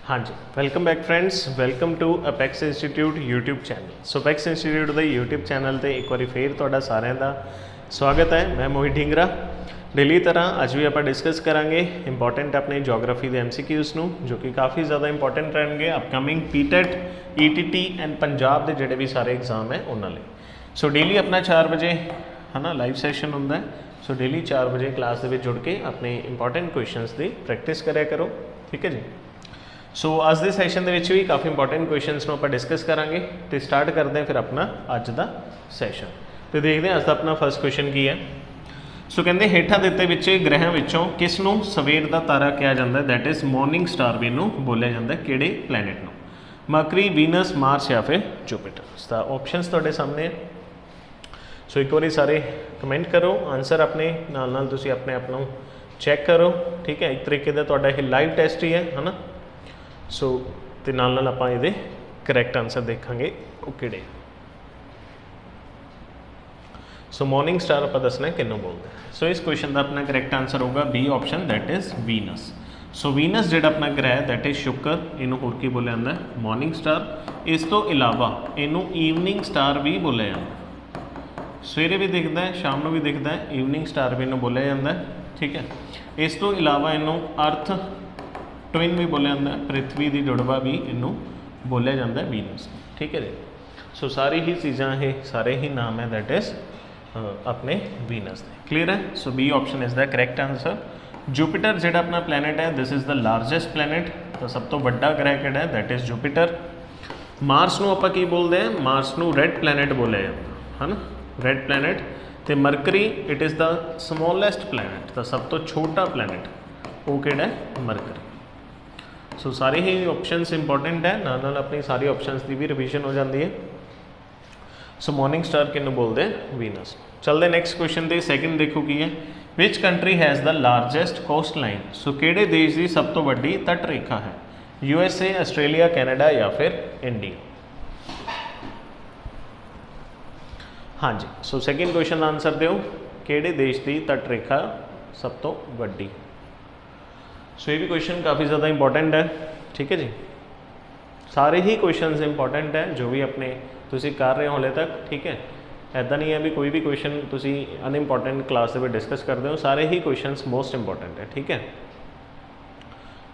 हाँ जी, welcome back friends, welcome to Apex institute YouTube channel. So Apex institute के YouTube channel पर एक बार फिर तुहाडा सारिਆਂ ਦਾ स्वागत है। मैं मोहित ढींगरा। डेली तरह अज भी आप डिस्कस करांगे इंपॉर्टेंट अपने जोग्राफी के MCQs नूं, जो कि काफ़ी ज़्यादा इंपॉर्टेंट रहेंगे upcoming PTET ETT and Punjab के जोड़े भी सारे एग्जाम है उन्होंने। सो डेली अपना 4 बजे है ना लाइव सैशन होंगे। सो डेली 4 बजे क्लास के जुड़ के अपने इंपॉर्टेंट क्वेश्चनस की प्रैक्टिस कराया करो, ठीक है जी। सो अज के सैशन के भी काफ़ी इंपॉर्टेंट क्वेश्चनस आप डिस्कस करांगे तो स्टार्ट करते हैं फिर अपना अज का सैशन। तो देखते हैं अज का अपना फर्स्ट क्वेश्चन की है। सो कहते हेठा दिते विचे ग्रहां विचों किस नूं सवेर का तारा कहा जाता है, दैट इज़ मॉर्निंग स्टार भी इनू बोलिया जाता है, किहड़े प्लैनेट नूं? मरकरी, वीनस, मार्स या फिर जुपिटर। तो ऑप्शनस तुहाडे सामने है। सो एक बार सारे कमेंट करो, आंसर अपने नाल तुसीं अपने आप नूं चैक करो, ठीक है। एक तरीके का तुहाडा यह लाइव टेस्ट ही है ना। सो तो नाल आपां इहदे करैक्ट आंसर देखांगे वो किहड़े। सो मॉर्निंग स्टार आप दसना किनू बोलते हैं। सो इस क्वेश्चन का अपना करैक्ट आंसर होगा B option, that is Venus. So Venus जो अपना ग्रह है दैट इज़ शुक्र, इनू होर की बोलिया जाता है मॉर्निंग स्टार। इस तो इलावा इनू ईवनिंग स्टार भी बोलिया जाता है, सवेरे भी दिखता है शाम को भी दिखता है, ईवनिंग स्टार भी इनू बोलिया जाता है, ठीक है। इस तो इलावा इनू अर्थ ट्विन भी बोलिया जाता है, पृथ्वी की जुड़वा भी इनू बोलिया जाता है वीनस, ठीक है जी। सो सारी ही चीज़ां ये सारे ही नाम है दैट इज़ अपने वीनस के, क्लीयर है। So B option is the correct answer. Jupiter जो अपना प्लैनेट है this is the largest planet, तो सब तो बड़ा ग्रह किहड़ा है दैट इज़ जुपिटर। मार्स नूं आपां की बोलते हैं, मार्स नूं रेड प्लैनेट बोलिया जाता है ना, रेड प्लैनेट। तो Mercury it is the smallest planet, तो सब तो छोटा प्लैनेट वो किहड़ा है मरकरी। सो सारे ही ऑप्शनस इंपॉर्टेंट है, नाल अपनी सारी ऑप्शनस की भी रिविजन हो जाती है। सो मॉर्निंग स्टार किनू बोलते हैं वीनस। चलते नैक्सट क्वेश्चन तो सैकेंड देखो की है, which country has the largest coastline. So किहड़े देश की सब तो वड्डी तट रेखा है? USA, आस्ट्रेलिया, कैनेडा या फिर इंडिया। हाँ जी, सो सैकेंड क्वेश्चन का आंसर दो, किहड़े देश की तट रेखा सब तो वड्डी। सो ये भी क्वेश्चन काफ़ी ज़्यादा इंपॉर्टेंट है, ठीक है जी। सारे ही क्वेश्चन इंपॉर्टेंट है जो भी अपने तुसी कर रहे हो हाले तक, ठीक है। ऐसा नहीं है भी कोई भी क्वेश्चन तुसी अनइम्पोर्टेंट क्लास में डिस्कस करते हो, सारे ही क्वेश्चन मोस्ट इंपॉर्टेंट है, ठीक है।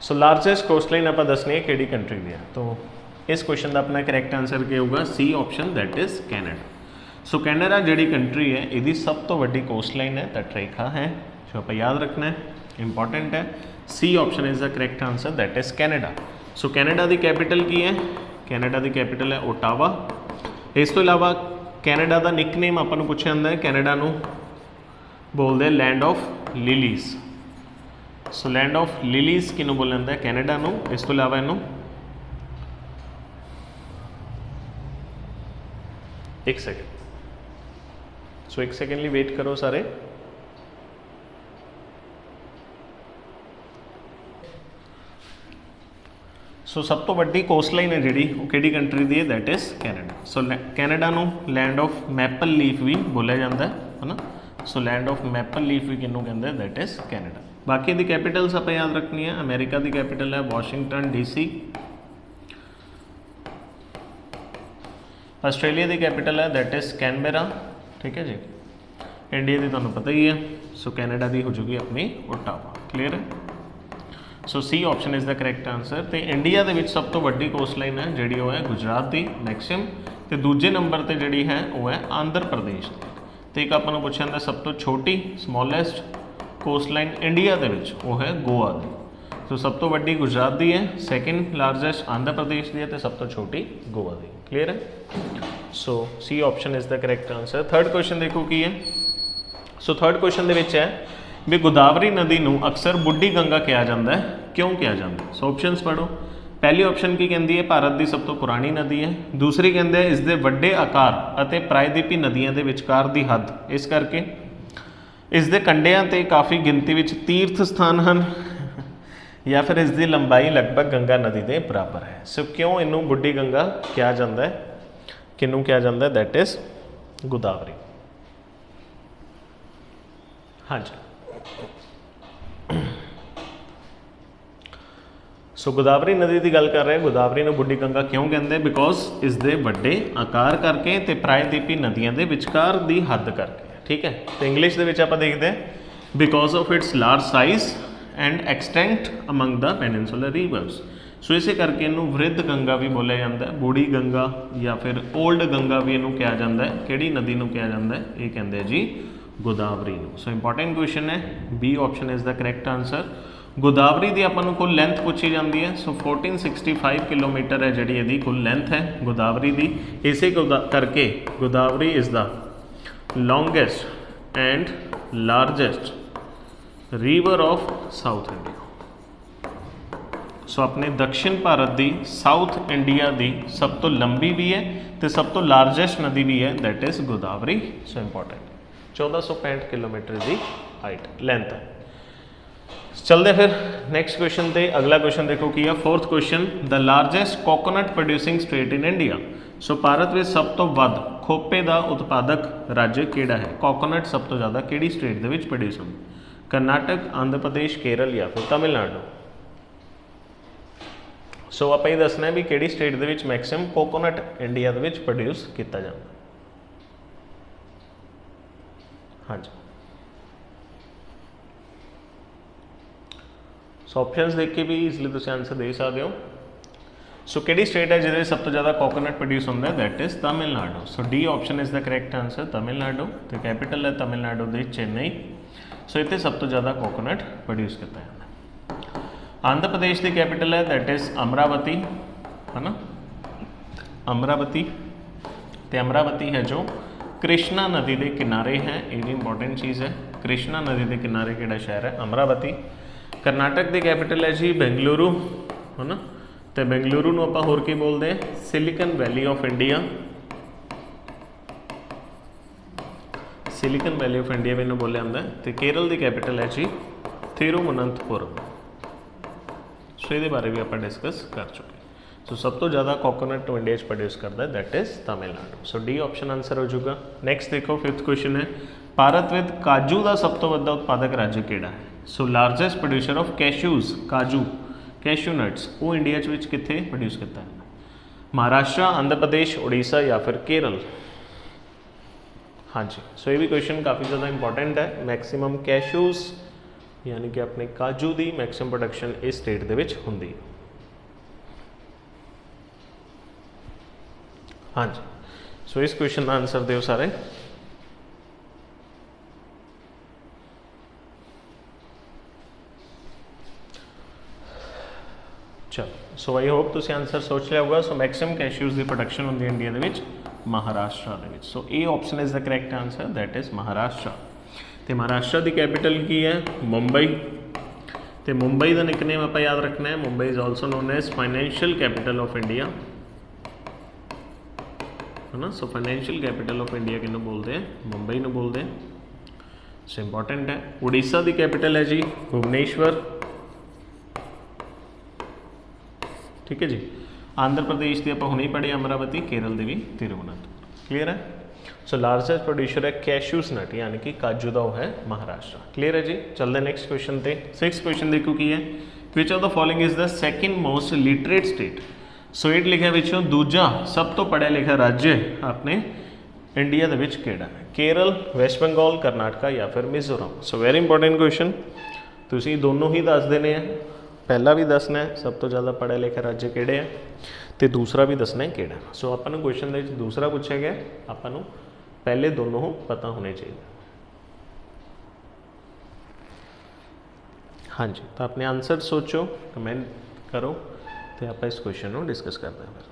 सो लार्जेस्ट कोस्ट लाइन आप दसनी है किहड़ी कंट्री की है, तो इस क्वेश्चन का अपना करैक्ट आंसर क्या होगा? C option, that is Canada. So Canada जी कंट्री है यदी सब तो वड्डी कोस्ट लाइन है, तट रेखा है, जो आप याद रखना है, इंपॉर्टेंट है। C option is the correct answer, that is Canada. So Canada की कैपिटल की है? कैनेडा की कैपिटल है ओटावा। इस तो इलावा कैनेडा का निकनेम आपको पूछा जाता है, कैनेडा नूं बोलते हैं land of lilies. So land of lilies किनू बोलिया जाता है? कैनेडा नूं। इस तो इलावा इनू एक सेकेंड, सो एक सेकेंड लिए वेट करो सारे। सो सब तो वड्डी कोस्ट लाइन है जी वो किहड़ी कंट्री की है? That is Canada. So Canada नूं लैंड ऑफ मैपल लीफ भी बोलिया जाता है ना। सो लैंड ऑफ मैपल लीफ भी किनू कहते हैं? That is Canada. बाकी दी कैपिटल्स आप याद रखनी है, अमेरिका की कैपिटल है वाशिंगटन DC, आस्ट्रेलिया की कैपिटल है दैट इज़ कैनबेरा, ठीक है जी। इंडिया की तुहानूं पता ही है, सो कैनेडा की हो जाएगी अपनी ओटावा, क्लीयर है। So C option is the correct answer. तो इंडिया के सब तो वड्डी कोस्ट लाइन है जी वो है गुजरात की मैक्सिम, तो दूजे नंबर पर जी है वो है आंध्र प्रदेश। तो एक आपको पूछा जाता सब तो छोटी स्मॉलेस्ट कोस्ट लाइन इंडिया के वो है गोवा की। तो सब तो वड्डी गुजरात की है, सैकेंड लार्जेस्ट आंध्र प्रदेश की है, तो सब तो छोटी गोवा की, क्लीयर है। So C option is the correct answer. Third question देखो की है। सो थर्ड क्वेश्चन है भी गोदावरी नदी नूं अक्सर बुढ़ी गंगा कहा जाता है, क्यों कहा जाता है? सो ऑप्शनस पढ़ो। पहली ऑप्शन की कहती है भारत की सब तो पुरानी नदी है, दूसरी कहते हैं इसके वड्डे आकार और प्रायद्वीपी नदियों के विचकार की हद इस करके, इसके कंढियां ते काफ़ी गिनती में तीर्थ स्थान हैं, या फिर इसकी लंबाई लगभग गंगा नदी के बराबर है। सो क्यों इनू बुढ़ी गंगा कहा जाता है, किनू कहा जाता है? That is Godavari. हाँ जी। सो गोदावरी नदी की गल कर रहे हैं, गोदावरी नूं बुढ़ी गंगा क्यों कहते हैं? बिकॉज इसके वड्डे आकार करके ते प्रायद्वीपी नदियों के विचकार की हद करके, ठीक है। तो इंग्लिश के आप देखते हैं because of its large size and extent among the peninsular rivers. So इसे करके इनू वृद्ध गंगा भी बोलिया जाता है, बूढ़ी गंगा या फिर ओल्ड गंगा भी इनू कहा जाता है। किहड़ी नदी नू कहा जाता है? ये कहते हैं जी गोदावरी नू। सो इंपॉर्टेंट क्वेश्चन है, B option is the correct answer. Godavari की आपां कुल लेंथ पूछी जाती है। सो 1465 किलोमीटर है जी यदी कुल लेंथ है गोदावरी की। इसे करके Godavari is the longest and largest river of south India. So अपने दक्षिण भारत की साउथ इंडिया की सब तो लंबी भी है तो सब तो लार्जेस्ट नदी भी है, that is Godavari. So important 1465 kilometre की हाइट लेंथ है। चलते फिर नैक्सट क्वेश्चन पे। अगला क्वेश्चन देखो की है, fourth question, the largest coconut producing state in India. So Bharat में सब तो वध खोपे का उत्पादक राज्य किहड़ा है? कोकोनट सब तो ज़्यादा किहड़ी स्टेट के प्रोड्यूस होंदी? कर्नाटक, आंध्र प्रदेश, केरल या फिर तमिलनाडु। सो आप ये दसना है भी किहड़ी स्टेट के मैक्सिमम कोकोनट इंडिया के प्रोड्यूस किया जाता। हाँ जी, सो ऑप्शंस देख के भी इसलिए तुम आंसर दे सकते हो। सो किहड़ी स्टेट है जिसे सब तो ज़्यादा कोकोनट प्रोड्यूस होता है? That is Tamil Nadu. So D option is the correct answer, Tamil Nadu. तो कैपिटल है तमिलनाडु की चेन्नई। सो इतने सब तो ज़्यादा कोकोनट प्रोड्यूस किया जाता है। आंध्र प्रदेश की कैपिटल है दैट इज़ अमरावती, है ना, अमरावती। तो अमरावती है जो कृष्णा नदी के किनारे है, ये भी इंपॉर्टेंट चीज़ है। कृष्णा नदी के किनारे किहड़ा शहर है? अमरावती। कर्नाटक की कैपिटल है जी बेंगलुरु, है ना। तो बेंगलुरु नूं आपां होर की बोलते हैं? Silicon valley of India. Silicon valley of India भी इन्हूं बोलिया जाता है। तो केरल की कैपिटल है जी तिरुवनंतपुरम। सो ये बारे भी आप डिस्कस कर चुके। सो सब तो ज़्यादा कोकोनट इंडिया प्रोड्यूस करता है, that is Tamil Nadu. So D option answer हो जाएगा। नैक्सट देखो फिफ्थ क्वेश्चन है, भारत विद काजू का सब तो वड्डा उत्पादक राज्य किहड़ा है? So largest producer of cashews, काजू, कैशू नट्स, वो इंडिया कित्थे प्रोड्यूस किया है? महाराष्ट्र, आंध्र प्रदेश, उड़ीसा या फिर केरल। हाँ जी, सो ये भी क्वेश्चन काफ़ी ज़्यादा इंपॉर्टेंट है। मैक्सिमम कैशूज़ यानी कि अपने काजू की मैक्सिमम प्रोडक्शन इस स्टेट के विच होंदी है। हाँ जी, सो इस क्वेश्चन का आंसर दो सारे। चलो, सो आई होप तुसीं आंसर सोच लिया होगा। सो मैक्सिमम कैशूज़ की प्रोडक्शन होंदी है इंडिया के महाराष्ट्र के। So A option is the correct answer, that is Maharashtra. तो महाराष्ट्र की कैपिटल की है? मुंबई। तो मुंबई का निकनेम आप याद रखना है, Mumbai is also known as financial capital of India, है ना। So financial capital of India किन्हों बोलते हैं? मुंबई नूं बोलते हैं। सो इंपॉर्टेंट है। उड़ीसा की कैपिटल है जी भुवनेश्वर, ठीक है जी। आंध्र प्रदेश की आप हुणे पढ़े अमरावती, केरल की भी तिरुवनंतपुरम। क्लीयर है। सो लार्जेस्ट प्रोड्यूसर है कैशूज़ नट यानी कि काजू का है महाराष्ट्र। क्लीयर है जी। चलते नेक्स्ट क्वेश्चन पे। सिक्स क्वेश्चन देखो की है, which of the following is the second most literate state. So एट लिखा विचों दूजा सब तो पढ़िया लिखा राज्य अपने इंडिया के विच किहड़ा है? केरल, वैस्ट बंगाल, कर्नाटका या फिर मिजोरम। सो वेरी इंपॉर्टेंट क्वेश्चन, तुसीं दोनों ही दस देने हैं। पहला भी दसना है सब तो ज़्यादा पढ़े लिखे राज्य किहड़े है, तो दूसरा भी दसना है किहड़ा। सो आपां नूं क्वेश्चन दे दूसरा पूछा गया, आपां नूं पहले दोनों पता होने चाहिए। हाँ जी, तो अपने आंसर सोचो, कमेंट करो, तो आप इस क्वेश्चन को डिस्कस करते हैं।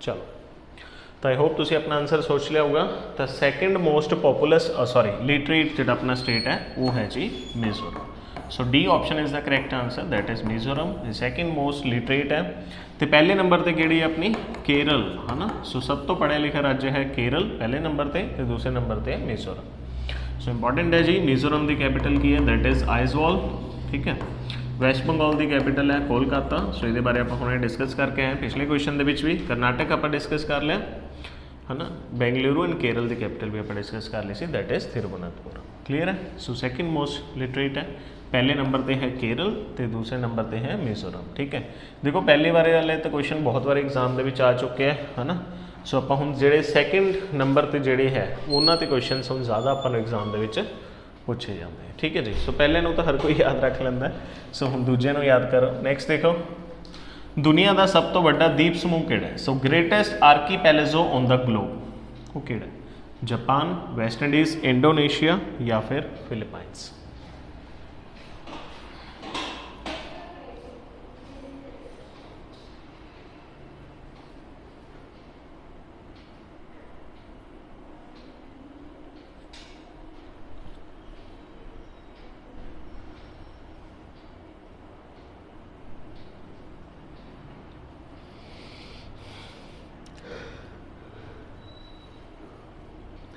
चलो, तो आई होप तुसी अपना आंसर सोच लिया होगा। तो second most populous sorry literate जो अपना स्टेट है वो है जी Mizoram. So D option is the correct answer, that is Mizoram. Second most literate है। तो पहले नंबर पर केड़ी है अपनी? केरल, है ना। सो सब तो पढ़ा लिखा राज्य है केरल पहले नंबर पर, तो दूसरे नंबर पर है मिजोरम। सो इंपॉर्टेंट है जी। मिजोरम की कैपिटल की है? दैट इज़ आइजवाल, ठीक है। वैस्ट बंगाल की कैपिटल है कोलकाता। सो ये बारे आप हमने डिस्कस करके आए पिछले क्वेश्चन के भी। कर्नाटक आप डिस्कस कर लिया, है ना। बेंगलुरु एंड केरल की कैपिटल भी आप डिस्कस कर ली सी, दैट इज़ तिरुवनंतपुरम। क्लीयर है। सो सैकेंड मोस्ट लिटरेट है, पहले नंबर पर है केरल तो दूसरे नंबर पर है मिजोरम। ठीक है, देखो पहले बारे वाले तो क्वेश्चन बहुत बार एग्जाम के आ चुके हैं, है ना। सो आप हम जोड़े सैकेंड नंबर पर जोड़े है उन्होंने क्वेश्चन हम ज़्यादा अपन एग्जाम के पूछे जाते हैं। ठीक है जी। सो पहले तो हर कोई याद रख लेंदा, सो हम दूजे याद करो। नैक्सट देखो, दुनिया का सब तो बड़ा द्वीप समूह किहड़ा है। So greatest archipelago on the globe, वो किहड़ा है? जापान, वैस्ट इंडीज़, इंडोनेशिया या फिर फिलीपाइंस।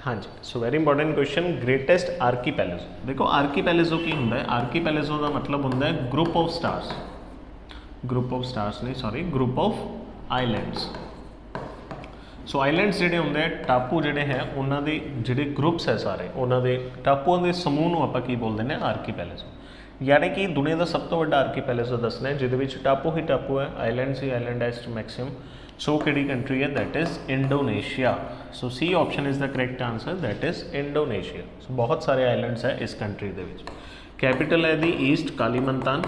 हाँ जी। So very important question, greatest archipelago. देखो आर्कीपैलेजो की होंदा है? आर्कीपैलेजो का मतलब होंदा है group of stars, group of stars नहीं sorry, group of islands. So islands जिहड़े होंदे टापू जिहड़े है उन्होंने जिहड़े ग्रुप्स है सारे उन्होंने टापूआं के समूह नूं आपां की बोलते हैं आर्कीपैलेजो। यानी कि दुनिया का सब तो वड्डा आर्कीपैलेजो दसना है जिहदे विच टापू ही टापू है, आइलैंड्स ही आइलैंड है मैक्सिमम। सो किहड़ी कंट्री है? That is Indonesia. So C option is the correct answer, that is Indonesia. So बहुत सारे आइलैंड्स है इस कंट्री दे विच। कैपिटल है दी ईस्ट कालीमंतान,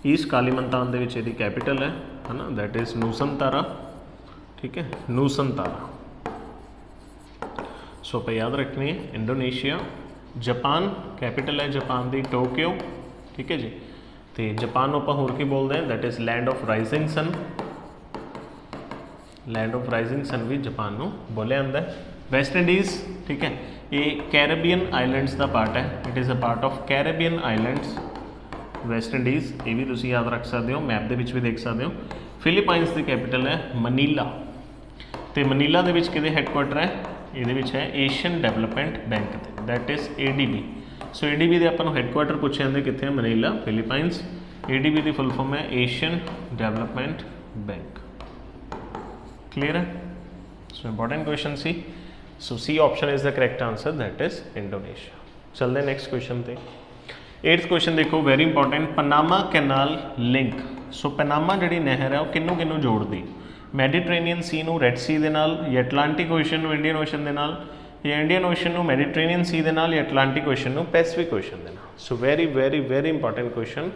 ईस्ट कालीमंतान दे विच इहदी कैपिटल है ना, दैट इज़ नूसनतारा। ठीक है, नूसनतारा। सो आप याद रखनी है इंडोनेशिया। जापान कैपिटल है जापान दी टोक्यो। ठीक है जी। तो जापान को आप होर की बोलते हैं? That is land of rising sun, land of rising sun भी जापान को बोलिया जाता है। वैस्ट इंडीज़, ठीक है, ये कैरेबियन आइलैंड्स का पार्ट है, it is a part of Caribbean islands West Indies. ये भी तुम याद रख सकते हो, मैप के भी देख सकते हो। फिलीपाइंस की कैपिटल है मनीला, तो मनीला के किहदे हैडकुआटर है? ये है Asian development bank, that is ADB। So ADB के अपन हैडकुआटर पूछे जाते कितने? Manila, Philippines. ADB की फुल फॉर्म है एशियन डेवलपमेंट बैंक। क्लीयर है। So important question C. So C option is the correct answer, that is Indonesia. चलते next question पे। 8th क्वेश्चन देखो, very important, Panama canal link. So Panama जी नहर है वो किनू किनू जोड़ती? मैडिटरेनीयन सी नू रैड सी दे नाल, या अटलांटिक ओशन नू इंडियन ओशन दे नाल, या इंडियन ओशन नू मैडिटरेनीयन सी दे नाल, या अटलांटिक ओशन नू पैसिफिक ओशन दे नाल। So very very very important question,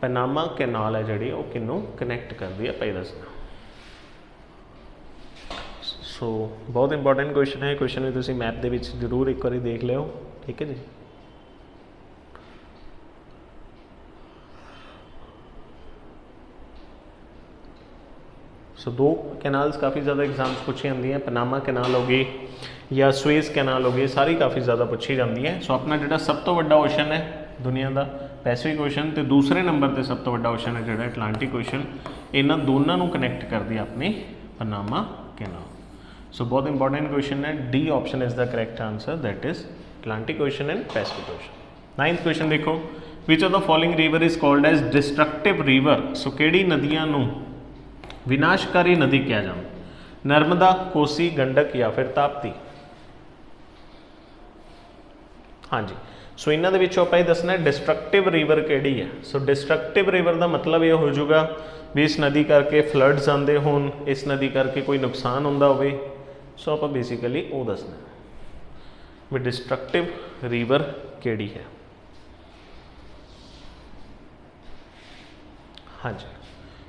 Panama canal है जी वो किनू कनैक्ट करती है, भाई दसना। सो बहुत इंपॉर्टेंट क्वेश्चन है, क्वेश्चन भी तुम मैप के जरूर एक बार देख लियो। ठीक है जी। सो दो कैनाल्स काफ़ी ज़्यादा एग्जाम्स पूछी जाती हैं, पनामा कैनाल हो गई या स्वेज कैनाल हो गई, सारी काफ़ी ज़्यादा पूछी जाती है। सो अपना जो सब तो बड़ा ओशन है दुनिया का पैसिफिक ओशन, तो दूसरे नंबर पर सब तो बड़ा ओशन है जो अटलांटिक ओशन, इन्होंने दोनों कनैक्ट करती है अपनी पनामा कैनाल। सो बहुत इंपॉर्टेंट क्वेश्चन है, D option is the correct answer, that is Atlantic ocean and Pacific ocean. 9th question देखो, which of the following river is called as destructive river. So किहड़ी नदियां नूं विनाशकारी नदी कहा जाता? नर्मदा, कोसी, गंडक या फिर ताप्ती। हाँ जी। सो इन्हों के विचों आपां दसना डिस्ट्रक्टिव रिवर किहड़ी है। सो डिस्ट्रक्टिव रिवर का मतलब ये हो जाऊगा भी इस नदी करके फ्लड्स आते होन, इस नदी करके कोई नुकसान होंदा होवे। सो आप बेसिकली वो दसना भी डिस्ट्रक्टिव रिवर किहड़ी है। हाँ जी।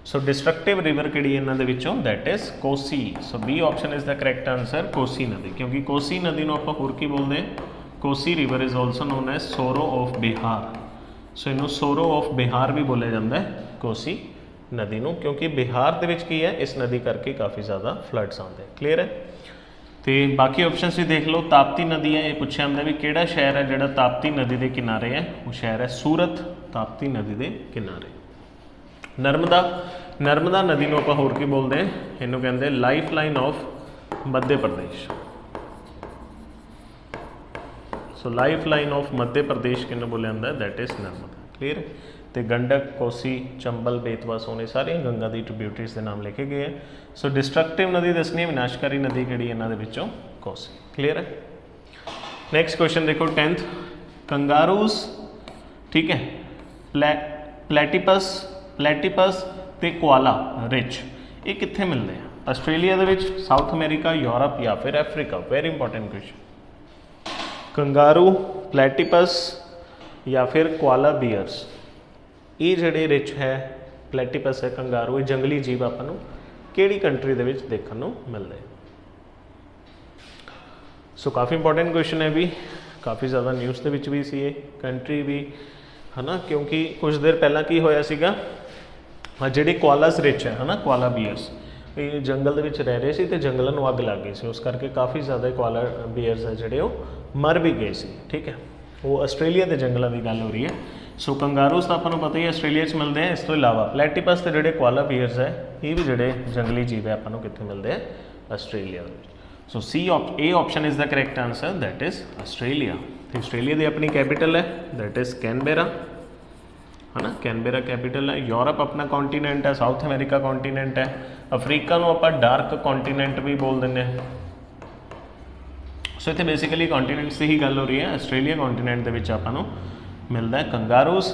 सो डिस्ट्रक्टिव रिवर किहड़ी है इन्होंने विचों? That is Kosi. So B option is the correct answer, Kosi नदी। क्योंकि कोसी नदी को आप होर की बोलते हैं? Kosi river is also known as sorrow of Bihar. So इनू सोरो ऑफ बिहार भी बोलिया जाता है कोसी नदी को, क्योंकि बिहार के की है इस नदी करके काफ़ी ज़्यादा फ्लड्स आते हैं। क्लीयर है। तो बाकी ऑप्शन भी देख लो, ताप्ती नदी है, ये पूछा जाता है भी किहड़ा शहर है जिहड़ा ताप्ती नदी के किनारे है, वो शहर है सूरत, ताप्ती नदी के किनारे। नर्मदा, नर्मदा नदी को आप होर की बोलते हैं? इनू कहते lifeline of Madhya Pradesh. So lifeline of Madhya Pradesh किन्नू बोलिया जाता है? That is Narmada. क्लीयर है। तो गंडक, कोसी, चंबल, बेतवा, सोने सारिया गंगा की ट्रिब्यूटरीज के नाम लिखे गए हैं। सो डिस्ट्रक्टिव नदी दसनी है, विनाशकारी नदी किहड़ी इन्हां दे विचों कोसी। क्लीयर है। नैक्सट क्वेश्चन देखो 10th, कंगारूज, ठीक है, प्लैटिपस ते कोआला रिच ये कित्थे मिलते हैं? आस्ट्रेलिया दे विच, साउथ अमेरिका, यूरोप या फिर Africa? Very important question. Kangaroo, platypus या फिर कोआला बियर्स, ये जिहड़े रिच है प्लैटिपस है कंगारू, ये जंगली जीव आपां नूं किहड़ी कंट्री दे विच देखण नूं मिलदे हैं? सो काफ़ी इंपॉर्टेंट क्वेश्चन है भी, काफ़ी ज़्यादा न्यूज़ के विच भी सी ये कंट्री भी है ना, क्योंकि कुछ देर पहला की होया सीगा जिहड़े कोआलास रिच है ना, कोआला बियर्स ये जंगल दे विच रह रहे सी ते जंगलों नूं अग लग गई सी, उस करके काफ़ी ज़्यादा कोआला बियर्स है जिहड़े वो मर भी गए सी। ठीक है, वो आस्ट्रेलिया के जंगलों की गल हो रही है। सो कंगारूस तो आपको पता ही आस्ट्रेलिया मिलते हैं, इस तो इलावा प्लैटिपस के जोड़े कोआला बियर्स है ये भी जोड़े जंगली जीव है आपको कितने मिलते हैं? Australia. So A option is the correct answer, that is Australia. तो आस्ट्रेलिया की अपनी कैपिटल है, दैट इज़ कैनबेरा, है ना, कैनबेरा कैपिटल है। यूरोप अपना कॉन्टीनेंट है, साउथ अमेरिका कॉन्टीनेंट है, अफ्रीका को आप डार्क कॉन्टीनेंट भी बोल दें। सो इतने बेसिकली कॉन्टीनेंट्स की ही गल हो रही है। आस्ट्रेलिया कॉन्टीनेंट के आपको मिलता है कंगारूस,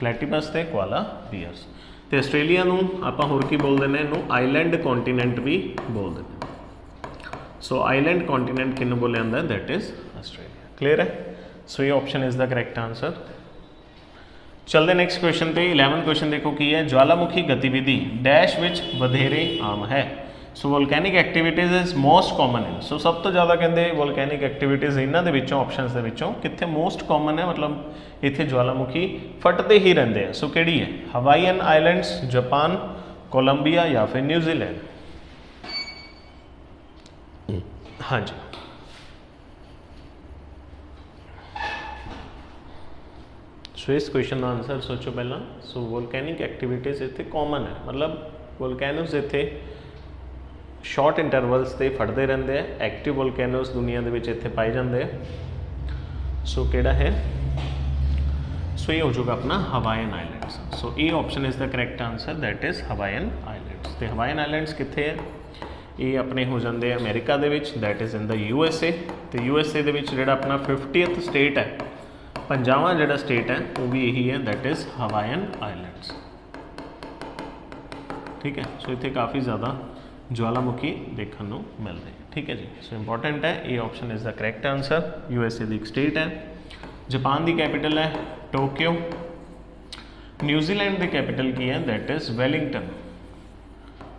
प्लैटिपस ते कोआला बियर्स। तो आस्ट्रेलिया आप होर की बोल दें, इनू आईलैंड कॉन्टीनेंट भी बोल दें। सो आईलैंड कॉन्टीनेंट किन्नू बोलिया जाता है? That is Australia. क्लीयर है। सो ये option is the correct answer. चलते नैक्सट क्वेश्चन पे 11th क्वेश्चन देखो की है, ज्वालामुखी गतिविधि डैश विच वधेरे आम है। So volcanic activities is most common in, so सब तो ज़्यादा कहते वोल्कैनिक एक्टिविटीज़ इन्हों के ऑप्शनस के विचों कितने मोस्ट कॉमन है, मतलब इतने ज्वालामुखी फटते ही रहते हैं। सो केड़ी है? हवाईयन आइलैंड्स, जापान, कोलंबिया या फिर न्यूजीलैंड? हाँ जी, सो इस क्वेश्चन का आंसर सोचो पहला। सो वोल्कैनिक एक्टिविटीज़ इतने कॉमन है, मतलब वोल्कैनोज इतने शॉर्ट इंटरवल्स से फटते रहते हैं। एक्टिव वोल्कैनोज दुनिया के इतने पाए जाते हैं। सो केड़ा है? सो ये हो जाएगा अपना Hawaiian islands. So A option is the correct answer, that is Hawaiian islands. तो हवाईयन आइलैंड्स कितने है? ये अपने हो जाते हैं अमेरिका के, that is in the USA। तो USA के अपना 50th स्टेट है, 50वां जो स्टेट है वो भी यही है, दैट इज़ हवाईयन आइलैंड्स। ठीक है, सो इतने काफ़ी ज़्यादा ज्वालामुखी देखने को मिलते हैं। ठीक है जी, सो इंपॉर्टेंट है, ये option is the correct answer. USA की एक स्टेट है। जापान की कैपिटल है टोक्यो। न्यूजीलैंड की कैपिटल की है, that is Wellington.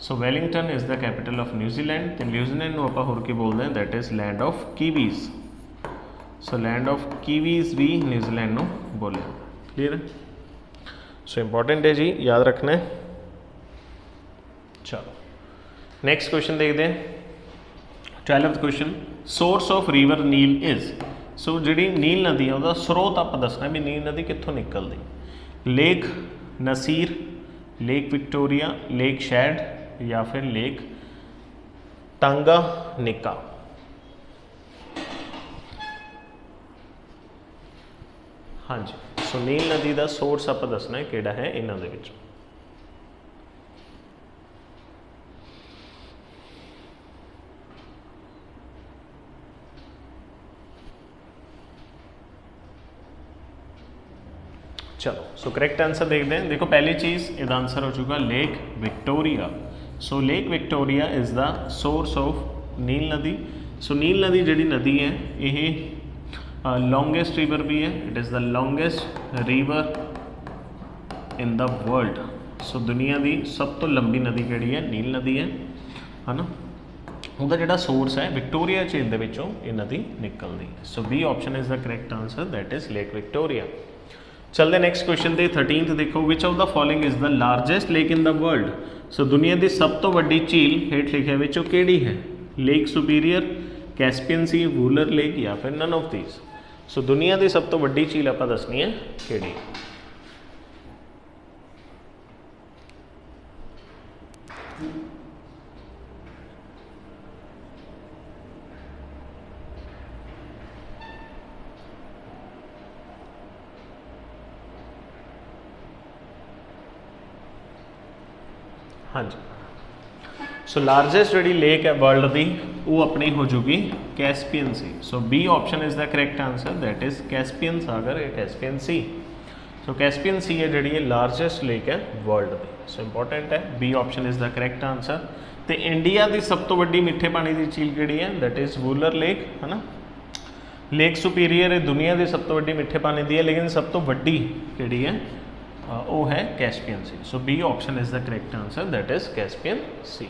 So Wellington is the capital of New Zealand. तो न्यूजीलैंड को आप होर की बोलते हैं, that is land of Kiwis. So land of Kiwis भी न्यूजीलैंड को बोले। क्लियर है। सो इंपॉर्टेंट है जी, याद रखना है। चलो नेक्स्ट क्वेश्चन देखते हैं। 12th question, source of river Nile is. So जी नील नदी है वह स्रोत आप दसना भी नील नदी कितों निकलती? Lake Nasser, lake Victoria, lake Chad या फिर लेक टांगानिका? हाँ जी, सो नील नदी का सोर्स आप दसना है किहड़ा है इन्हों दे विचों। चलो सो करेक्ट आंसर देखते हैं। देखो पहली चीज़ इसका आंसर हो चुका lake Victoria. So lake Victoria is the source of Nile नदी। सो नील नदी जी नदी है ये लॉन्गेस्ट रिवर भी है, it is the longest river in the world. So दुनिया की सब तो लंबी नदी केड़ी है? नील नदी है ना। उसका जोड़ा सोर्स है विक्टोरिया झील ये नदी निकलती है। So B option is the correct answer, that is lake Victoria. चलते नैक्सट क्वेश्चन पे 13th देखो, which of the following is the largest lake in the world. So दुनिया की सब तो वड्डी झील हेठ लिखा विचों केड़ी है? लेक सुपीरियर, कैस्पियन सी, वूलर लेक या फिर नन ऑफ दीज? सो दुनिया की सब तो वड्डी झील आप दसनी है केड़ी? हाँ जी। सो लार्जेस्ट जी लेक है वर्ल्ड की वो अपनी हो जूगी Caspian sea. So B option is the correct answer, that is Caspian सागर या कैस्पियन सी। सो कैस्पियन सी है जी लार्जेस्ट लेक है वर्ल्ड की। सो इंपॉर्टेंट है, B option is the correct answer. तो इंडिया की सब तो वड्डी मिठे पानी की झील किहड़ी है, दैट इज़ वूलर लेक, है ना। लेक सुपीरियर है दुनिया की सब तो वड्डी मिठे पानी की है, लेकिन सब तो वड्डी किहड़ी है वो है Caspian sea. So B option is the correct answer, that is Caspian sea.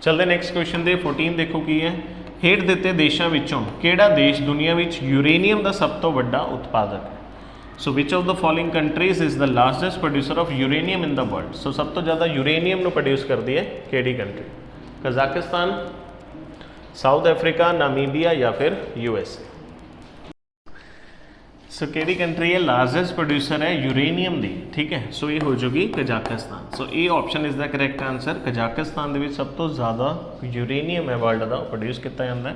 चलते नैक्सट क्वेश्चन दे 14 देखो की है, हेठ दिते देशों विचों किहड़ा देश दुनिया विच यूरेनियम का सब तो वड्डा उत्पादक है। So which of the following countries is the largest producer of uranium in the world. So सब तो ज़्यादा यूरेनियम को प्रोड्यूस करती है किहड़ी country, Kazakhstan, South Africa, Namibia या फिर यूएसए। सो किहड़ी कंट्री है लार्जेस्ट प्रोड्यूसर है यूरेनियम की, ठीक है। सो ये हो जाएगी Kazakhstan. So A option is the correct answer, Kazakhstan के सब तो ज़्यादा यूरेनियम है वर्ल्ड का प्रोड्यूस किया जाता है।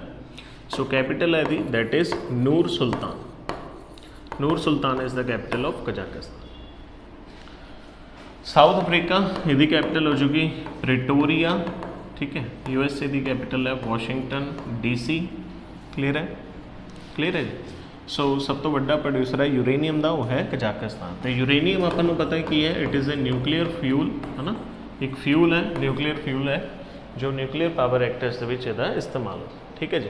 सो कैपिटल है दी that is Nur Sultan. Nur Sultan is the capital of Kazakhstan. South Africa यदि कैपिटल हो जाएगी प्रिटोरिया, ठीक है। यूएसए की कैपिटल है वाशिंगटन डीसी। क्लीयर है, क्लीयर है जी। सो सब तो वड्डा प्रोड्यूसर है यूरेनियम का वो है कजाकिस्तान। तो यूरेनियम आपको पता है की है, it is a nuclear fuel, है ना। एक फ्यूल है, न्यूक्लीयर फ्यूल है जो न्यूक्लीयर पावर रिएक्टर्स के इस्तेमाल हो, ठीक है जी।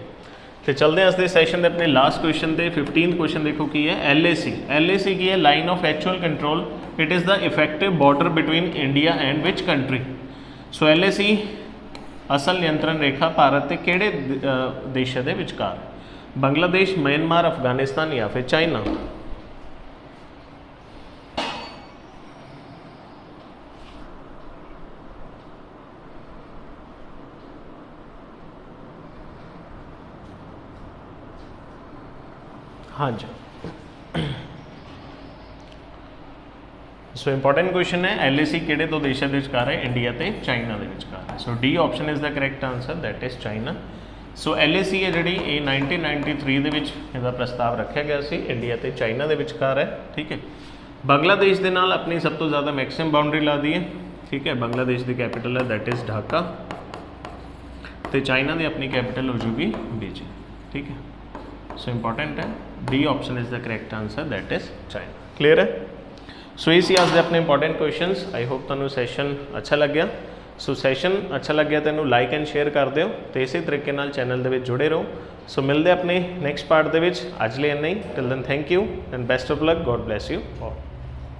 तो चलते हैं अस सैशन के अपने लास्ट क्वेश्चन से 15 क्वेश्चन देखो की है LAC। LAC की है line of actual control, it is the effective border between India and which country. So LAC असल नियंत्रण रेखा भारत के किहड़े देश के विचकार, बांग्लादेश, म्यांमार, अफगानिस्तान या फिर चाइना। हाँ जी। सो इंपॉर्टेंट क्वेश्चन है, LAC किहड़े दो देशों के विचकार है, इंडिया ते चाइना के विचकार है। So D option is the correct answer, that is China. So LAC है जी ये 1993 के इसका प्रस्ताव रखा गया सी, इंडिया ते चाइना के विचकार है, ठीक है। बांग्लादेश के नाल अपनी सब तो ज़्यादा मैक्सिमम बाउंड्री ला दी है, ठीक है। बांग्लादेश की कैपिटल है दैट इज़ ढाका। तो चाइना की अपनी कैपिटल हो जाएगी बीजिंग, ठीक है। सो इंपॉर्टेंट है, D option is the correct answer, that is China. Clear है। सो ये आज के अपने इंपॉर्टेंट क्वेश्चनस। आई होप तुहानू सैशन अच्छा लग गया। सो सैशन अच्छा लग गया तो इनू लाइक एंड शेयर कर दिओ, तो इसी तरीके नाल चैनल दे विच जुड़े रहो। सो मिलते अपने नैक्सट पार्ट दे विच, अज लिए इन्ना ही। Till then thank you and best of luck, God bless you all.